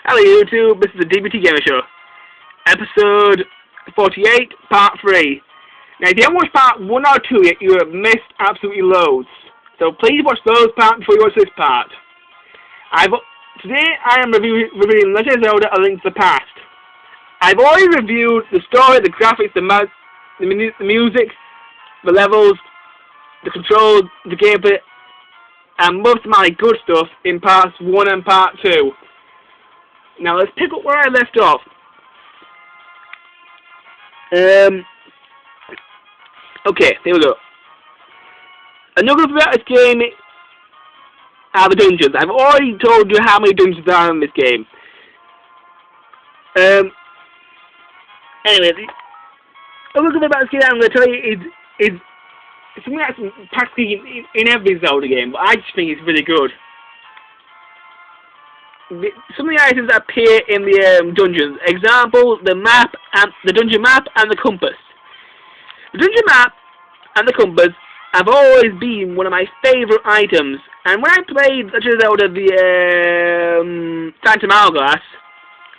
Hello YouTube, this is the D.B.T Gamer Show, episode 48, part 3. Now if you haven't watched part 1 or 2 yet, you have missed absolutely loads. So please watch those parts before you watch this part. Today I am reviewing Legend of Zelda: A Link to the Past. I've already reviewed the story, the graphics, the music, the levels, the controls, the gameplay, and most of my good stuff in parts 1 and part 2. Now let's pick up where I left off. Okay, here we go. Another thing about this game are the dungeons. I've already told you how many dungeons there are in this game. Anyway, another thing about this game I'm going to tell you is something that's practically in every Zelda game, but I just think it's really good. Some of the items that appear in the dungeons. Example, the map and the dungeon map and the compass. The dungeon map and the compass have always been one of my favourite items. And when I played Legend of Zelda: The Phantom Hourglass,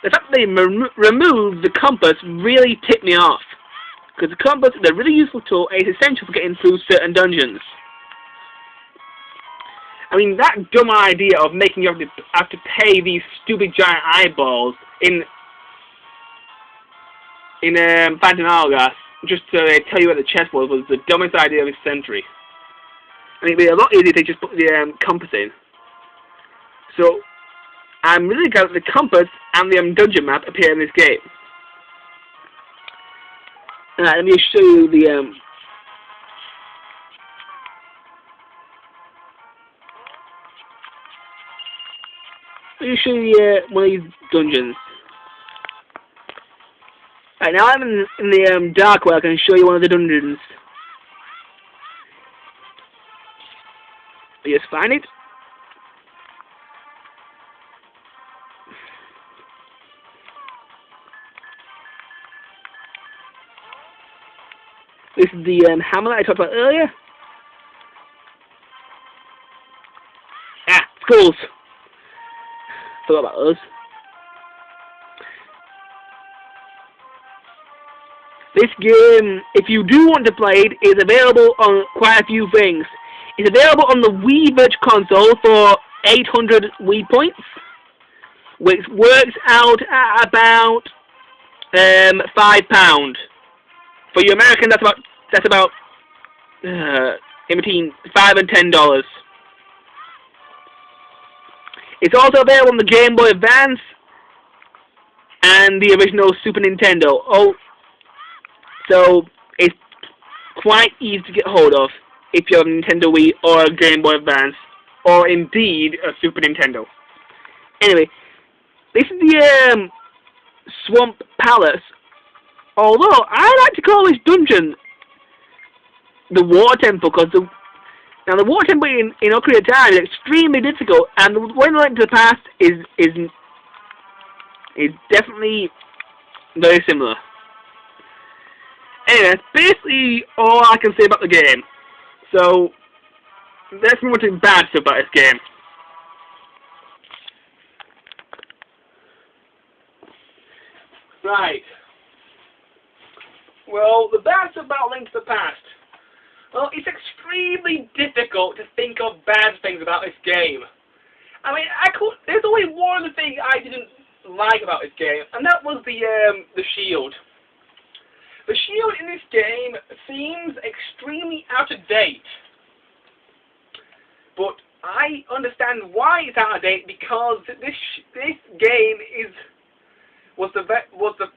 the fact that they removed the compass really tipped me off. Because the compass is a really useful tool and it's essential for getting through certain dungeons. I mean, that dumb idea of making you have to pay these stupid giant eyeballs in Phantom Hourglass just to tell you where the chest was the dumbest idea of this century. I mean, it'd be a lot easier if they just put the compass in. So, I'm really glad that the compass and the dungeon map appear in this game. Alright, let me show you the let me show you one of these dungeons. Right, now I'm in the dark where I can show you one of the dungeons. Just find it. This is the hammer that I talked about earlier. Skulls. Forgot about those. This game, if you do want to play it, is available on quite a few things. It's available on the Wii Virtual Console for 800 Wii points, which works out at about £5. For you American, that's about in between $5 and $10. It's also available on the Game Boy Advance and the original Super Nintendo. So it's quite easy to get hold of if you have a Nintendo Wii or a Game Boy Advance, or indeed a Super Nintendo. Anyway, this is the Swamp Palace. Although I like to call this dungeon the Water Temple, because the Water Temple in Ocarina of Time is extremely difficult, and the one Link to the Past is definitely very similar. Anyway, that's basically all I can say about the game. So, let's move on to bad stuff about this game. Right. Well, the bad stuff about Link to the Past. Well, it's extremely difficult to think of bad things about this game. I mean, there's only one thing I didn't like about this game, and that was the shield. The shield in this game seems extremely out of date. But I understand why it's out of date, because this game was the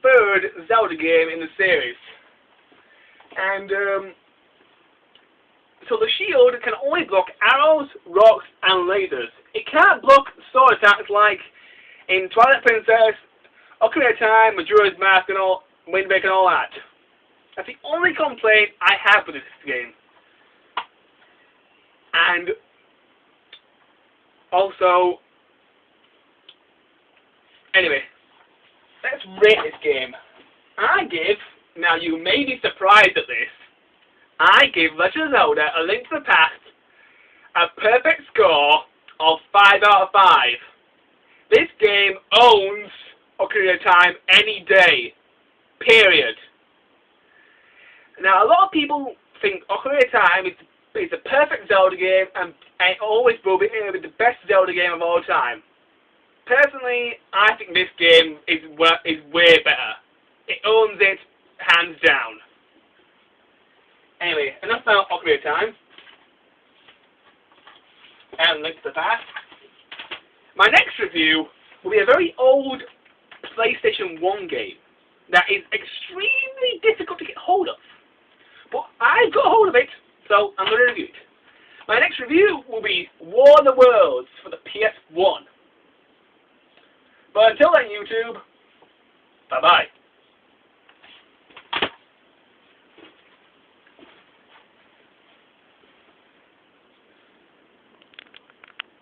third Zelda game in the series. And so the shield can only block arrows, rocks, and lasers. It can't block sword attacks like in Twilight Princess, Ocarina of Time, Majora's Mask, and Wind Waker, and all that. That's the only complaint I have with this game. And also, anyway, let's rate this game. Now you may be surprised at this, I give Legend of Zelda: A Link to the Past a perfect score of 5 out of 5. This game owns Ocarina of Time any day. Period. Now, a lot of people think Ocarina of Time is the perfect Zelda game, and it always will be the best Zelda game of all time. Personally, I think this game is way better. It owns it, hands down. Anyway, enough about Ocarina of Time. And Link to the Past. My next review will be a very old PlayStation 1 game that is extremely difficult to get hold of. But I got hold of it, so I'm going to review it. My next review will be War of the Worlds for the PS1. But until then, YouTube, bye-bye.